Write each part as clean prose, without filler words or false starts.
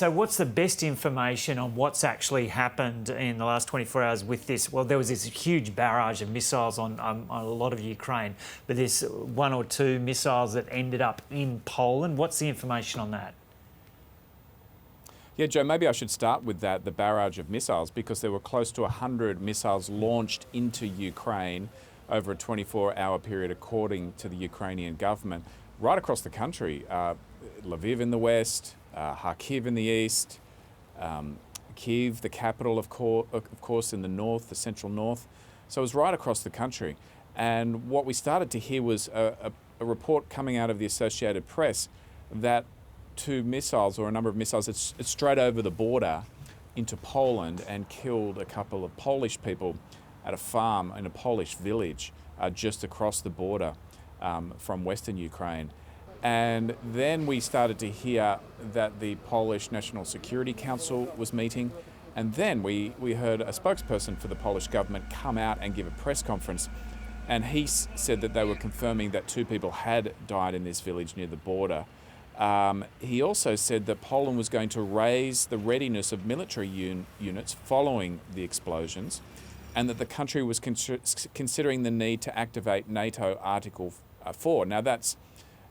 So what's the best information on what's actually happened in the last 24 hours with this? Well, there was this huge barrage of missiles on a lot of Ukraine, but there's one or two missiles that ended up in Poland. What's the information on that? Yeah, Joe, maybe I should start with that, the barrage of missiles, because there were close to 100 missiles launched into Ukraine over a 24-hour period, according to the Ukrainian government, right across the country. Lviv in the west, Kharkiv in the east, Kyiv, the capital, of course, in the north, the central north. So it was right across the country. And what we started to hear was a report coming out of the Associated Press that two missiles, or a number of missiles, it's straight over the border into Poland and killed a couple of Polish people at a farm in a Polish village just across the border from Western Ukraine. And then we started to hear that the Polish National Security Council was meeting. And then we heard a spokesperson for the Polish government come out and give a press conference. And he said that they were confirming that two people had died in this village near the border. He also said that Poland was going to raise the readiness of military units following the explosions, and that the country was considering the need to activate NATO Article 4. Now that's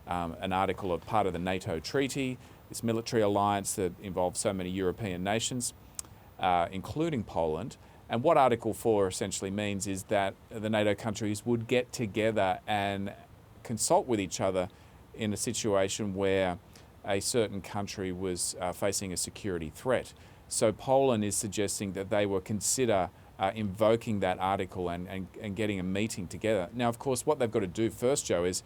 an article of part of the NATO treaty, this military alliance that involves so many European nations, including Poland. And what Article 4 essentially means is that the NATO countries would get together and consult with each other in a situation where a certain country was facing a security threat. So Poland is suggesting that they will consider invoking that article and getting a meeting together. Now, of course, what they've got to do first, Joe, is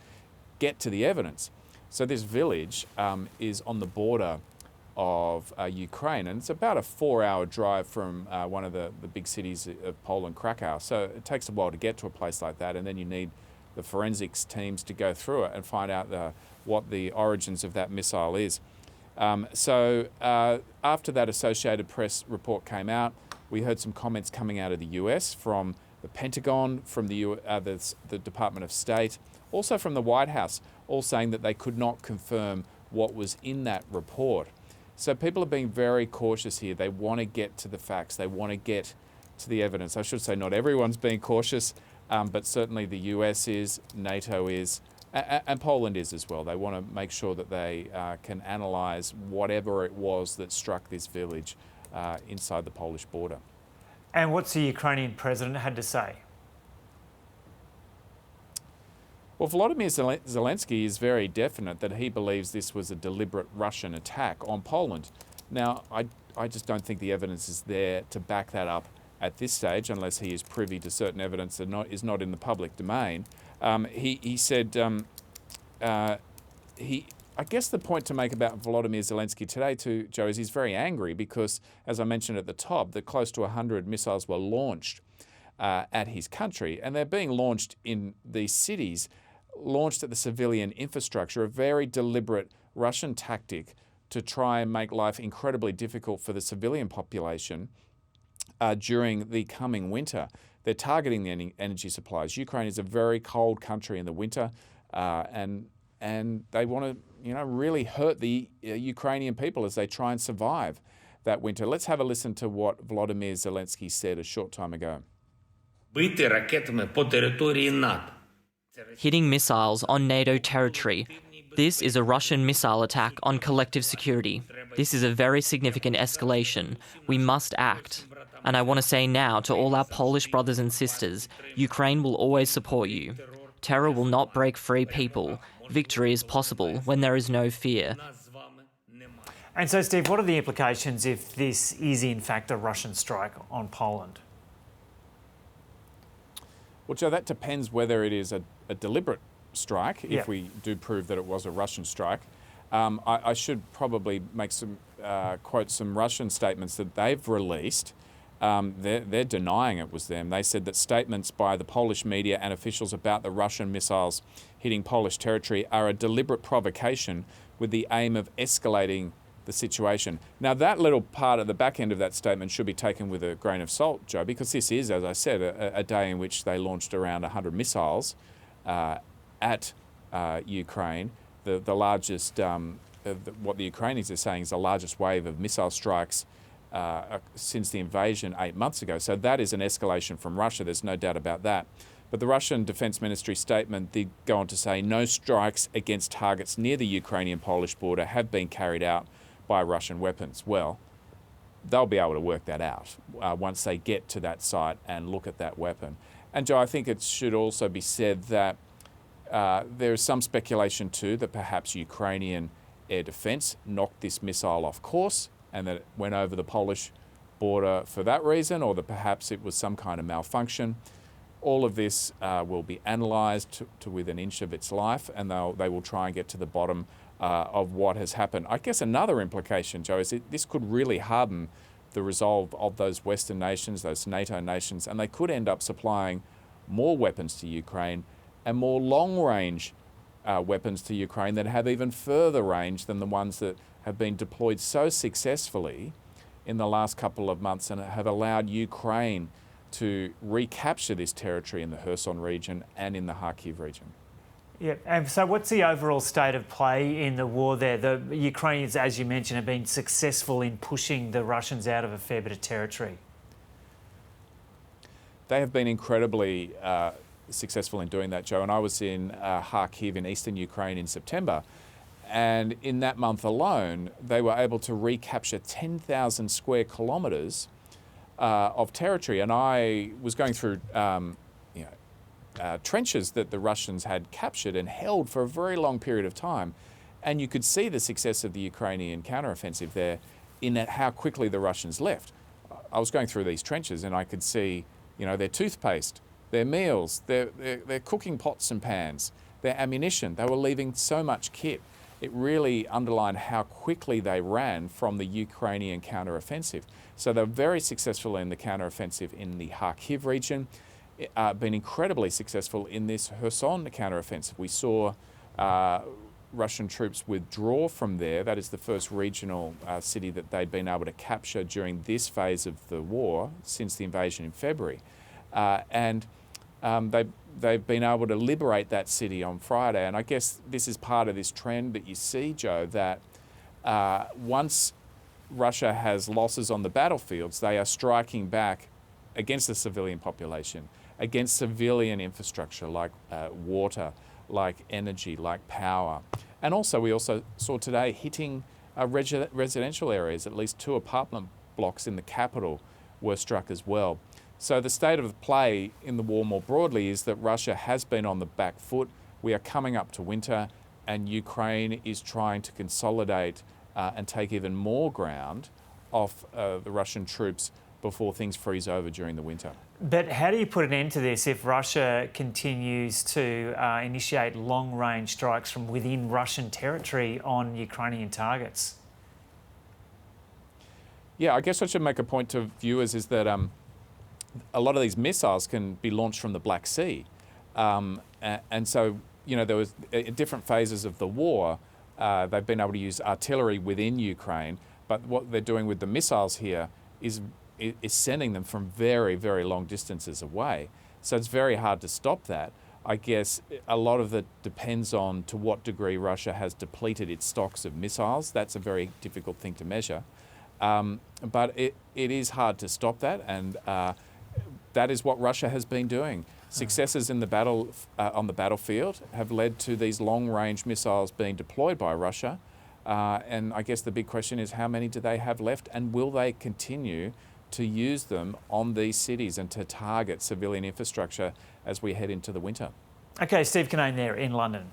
get to the evidence. So this village is on the border of Ukraine, and it's about a 4-hour drive from one of the big cities of Poland, Krakow. So it takes a while to get to a place like that, and then you need the forensics teams to go through it and find out what the origins of that missile is. So after that Associated Press report came out, we heard some comments coming out of the US from the Pentagon, from the Department of State, also from the White House, all saying that they could not confirm what was in that report. So people are being very cautious here. They want to get to the facts. They want to get to the evidence. I should say not everyone's being cautious, but certainly the US is, NATO is, and Poland is as well. They want to make sure that they can analyse whatever it was that struck this village inside the Polish border. And what's the Ukrainian president had to say? Well, Volodymyr Zelenskyy is very definite that he believes this was a deliberate Russian attack on Poland. Now, I just don't think the evidence is there to back that up at this stage, unless he is privy to certain evidence that is not in the public domain. He said, I guess the point to make about Volodymyr Zelenskyy today, too, Joe, is he's very angry because, as I mentioned at the top, that close to 100 missiles were launched at his country, and they're being launched in these cities, launched at the civilian infrastructure, a very deliberate Russian tactic to try and make life incredibly difficult for the civilian population during the coming winter. They're targeting the energy supplies. Ukraine is a very cold country in the winter, and they want to, really hurt the Ukrainian people as they try and survive that winter. Let's have a listen to what Volodymyr Zelenskyy said a short time ago. Hitting missiles on NATO territory. This is a Russian missile attack on collective security. This is a very significant escalation. We must act. And I want to say now to all our Polish brothers and sisters, Ukraine will always support you. Terror will not break free people. Victory is possible when there is no fear. And so, Steve, what are the implications if this is in fact a Russian strike on Poland? Well, Joe, that depends whether it is a deliberate strike, if we do prove that it was a Russian strike. I should probably make quote some Russian statements that they've released. They're denying it was them. They said that statements by the Polish media and officials about the Russian missiles hitting Polish territory are a deliberate provocation with the aim of escalating the situation. Now, that little part at the back end of that statement should be taken with a grain of salt, Joe, because this is, as I said, a day in which they launched around 100 missiles at Ukraine, the largest what the Ukrainians are saying is the largest wave of missile strikes since the invasion 8 months ago. So that is an escalation from Russia. There's no doubt about that. But the Russian Defense Ministry statement did go on to say no strikes against targets near the Ukrainian-Polish border have been carried out by Russian weapons. Well, they'll be able to work that out once they get to that site and look at that weapon. And Joe, I think it should also be said that there is some speculation too that perhaps Ukrainian air defence knocked this missile off course and that it went over the Polish border for that reason, or that perhaps it was some kind of malfunction. All of this will be analysed to within an inch of its life, and they will try and get to the bottom of what has happened. I guess another implication, Joe, is that this could really harden the resolve of those Western nations, those NATO nations, and they could end up supplying more weapons to Ukraine and more long-range weapons to Ukraine that have even further range than the ones that have been deployed so successfully in the last couple of months and have allowed Ukraine to recapture this territory in the Kherson region and in the Kharkiv region. Yeah, and so what's the overall state of play in the war there? The Ukrainians, as you mentioned, have been successful in pushing the Russians out of a fair bit of territory. They have been incredibly successful in doing that, Joe. And I was in Kharkiv in eastern Ukraine in September. And in that month alone, they were able to recapture 10,000 square kilometres of territory. And I was going through trenches that the Russians had captured and held for a very long period of time. And you could see the success of the Ukrainian counteroffensive there in how quickly the Russians left. I was going through these trenches and I could see, their toothpaste, their meals, their cooking pots and pans, their ammunition. They were leaving so much kit. It really underlined how quickly they ran from the Ukrainian counteroffensive. So they're very successful in the counteroffensive in the Kharkiv region, been incredibly successful in this Kherson counteroffensive. We saw Russian troops withdraw from there. That is the first regional city that they'd been able to capture during this phase of the war since the invasion in February. They've been able to liberate that city on Friday. And I guess this is part of this trend that you see, Joe, that once Russia has losses on the battlefields, they are striking back against the civilian population, against civilian infrastructure like water, like energy, like power. And also, we also saw today hitting residential areas. At least 2 apartment blocks in the capital were struck as well. So the state of play in the war more broadly is that Russia has been on the back foot. We are coming up to winter, and Ukraine is trying to consolidate and take even more ground off the Russian troops before things freeze over during the winter. But how do you put an end to this if Russia continues to initiate long-range strikes from within Russian territory on Ukrainian targets? Yeah, I guess I should make a point to viewers is that a lot of these missiles can be launched from the Black Sea. And so, there was different phases of the war. They've been able to use artillery within Ukraine, but what they're doing with the missiles here is sending them from very, very long distances away. So it's very hard to stop that. I guess a lot of it depends on to what degree Russia has depleted its stocks of missiles. That's a very difficult thing to measure. But it is hard to stop that, and that is what Russia has been doing. Successes in the battle on the battlefield have led to these long-range missiles being deployed by Russia. And I guess the big question is how many do they have left, and will they continue to use them on these cities and to target civilian infrastructure as we head into the winter? Okay, Steve Kinane there in London.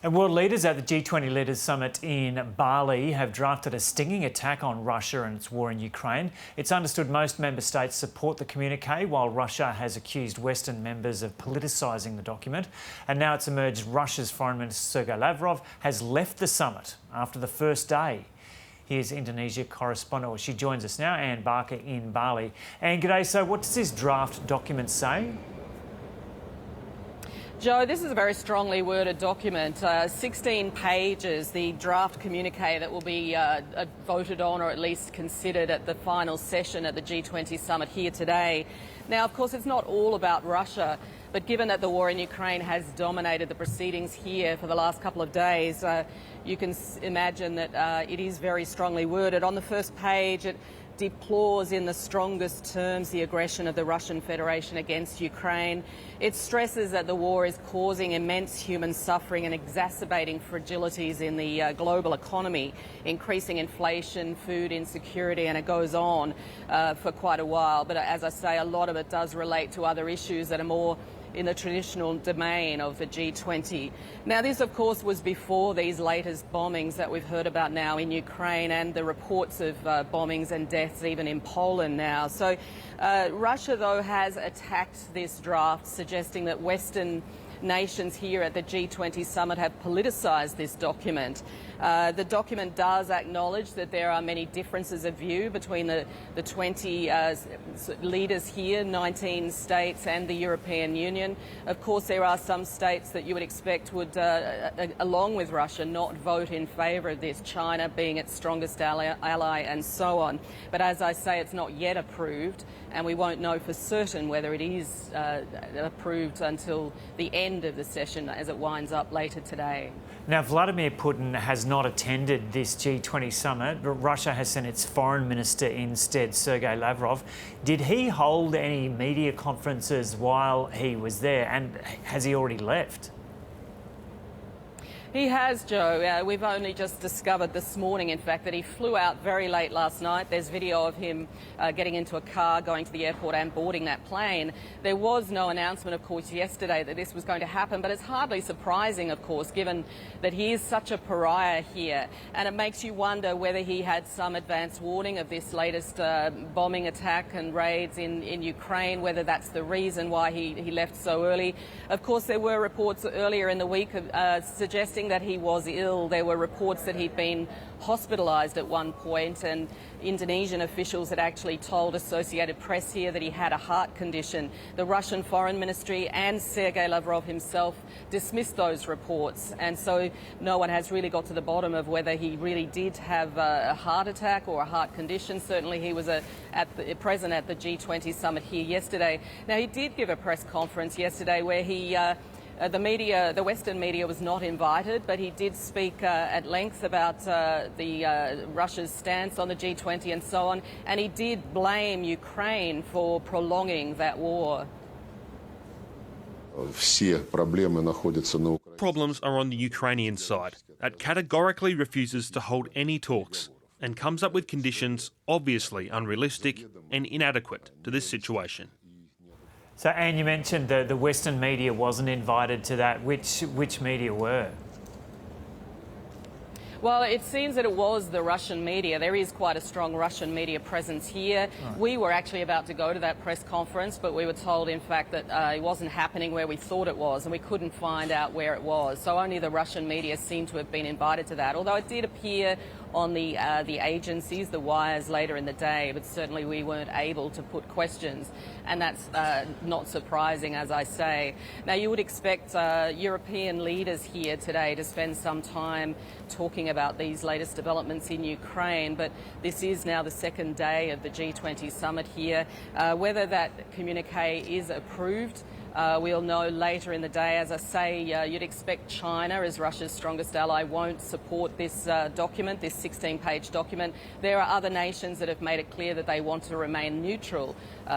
And world leaders at the G20 Leaders Summit in Bali have drafted a stinging attack on Russia and its war in Ukraine. It's understood most member states support the communique, while Russia has accused Western members of politicising the document. And now it's emerged Russia's Foreign Minister Sergei Lavrov has left the summit after the first day. Here's Indonesia Correspondent, she joins us now, Anne Barker in Bali. Anne, g'day. So what does this draft document say? Joe, this is a very strongly worded document, 16 pages, the draft communique that will be voted on or at least considered at the final session at the G20 Summit here today. Now, of course, it's not all about Russia, but given that the war in Ukraine has dominated the proceedings here for the last couple of days, you can imagine that it is very strongly worded. On the first page, it deplores in the strongest terms the aggression of the Russian Federation against Ukraine. It stresses that the war is causing immense human suffering and exacerbating fragilities in the global economy, increasing inflation, food insecurity, and it goes on for quite a while. But as I say, a lot of it does relate to other issues that are more in the traditional domain of the G20. Now, this, of course, was before these latest bombings that we've heard about now in Ukraine and the reports of bombings and deaths even in Poland now. So Russia, though, has attacked this draft, suggesting that Western nations here at the G20 Summit have politicised this document. The document does acknowledge that there are many differences of view between the 20 leaders here, 19 states and the European Union. Of course, there are some states that you would expect would, along with Russia, not vote in favour of this, China being its strongest ally and so on. But as I say, it's not yet approved, and we won't know for certain whether it is approved until the end of the session as it winds up later today. Now, Vladimir Putin has not attended this G20 summit, but Russia has sent its foreign minister instead, Sergei Lavrov. Did he hold any media conferences while he was there, and has he already left? He has, Joe. We've only just discovered this morning, in fact, that he flew out very late last night. There's video of him getting into a car, going to the airport and boarding that plane. There was no announcement, of course, yesterday that this was going to happen, but it's hardly surprising, of course, given that he is such a pariah here. And it makes you wonder whether he had some advance warning of this latest bombing attack and raids in Ukraine, whether that's the reason why he left so early. Of course, there were reports earlier in the week suggesting that he was ill. There were reports that he'd been hospitalised at one point, and Indonesian officials had actually told Associated Press here that he had a heart condition. The Russian Foreign Ministry and Sergei Lavrov himself dismissed those reports, and so no one has really got to the bottom of whether he really did have a heart attack or a heart condition. Certainly he was present at the G20 summit here yesterday. Now, he did give a press conference yesterday where he the Western media was not invited, but he did speak at length about Russia's stance on the G20 and so on, and he did blame Ukraine for prolonging that war. Problems are on the Ukrainian side. It categorically refuses to hold any talks and comes up with conditions obviously unrealistic and inadequate to this situation. So, Anne, you mentioned the Western media wasn't invited to that. Which media were? Well, it seems that it was the Russian media. There is quite a strong Russian media presence here. Right. We were actually about to go to that press conference, but we were told, in fact, that it wasn't happening where we thought it was, and we couldn't find out where it was. So only the Russian media seemed to have been invited to that, although it did appear on the agencies, the wires later in the day, but certainly we weren't able to put questions, and that's not surprising, as I say. Now, you would expect European leaders here today to spend some time talking about these latest developments in Ukraine, but this is now the second day of the G20 summit here. Whether that communique is approved, we'll know later in the day. As I say, you'd expect China, as Russia's strongest ally, won't support this document, this 16-page document. There are other nations that have made it clear that they want to remain neutral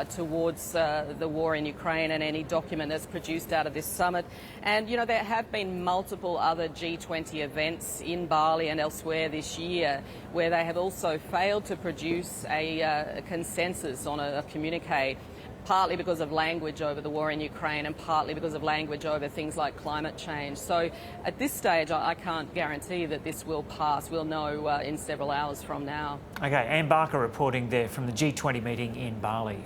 towards the war in Ukraine and any document that's produced out of this summit. And, you know, there have been multiple other G20 events in Bali and elsewhere this year where they have also failed to produce a consensus on a communique, partly because of language over the war in Ukraine and partly because of language over things like climate change. So at this stage, I can't guarantee that this will pass. We'll know in several hours from now. Okay, Anne Barker reporting there from the G20 meeting in Bali.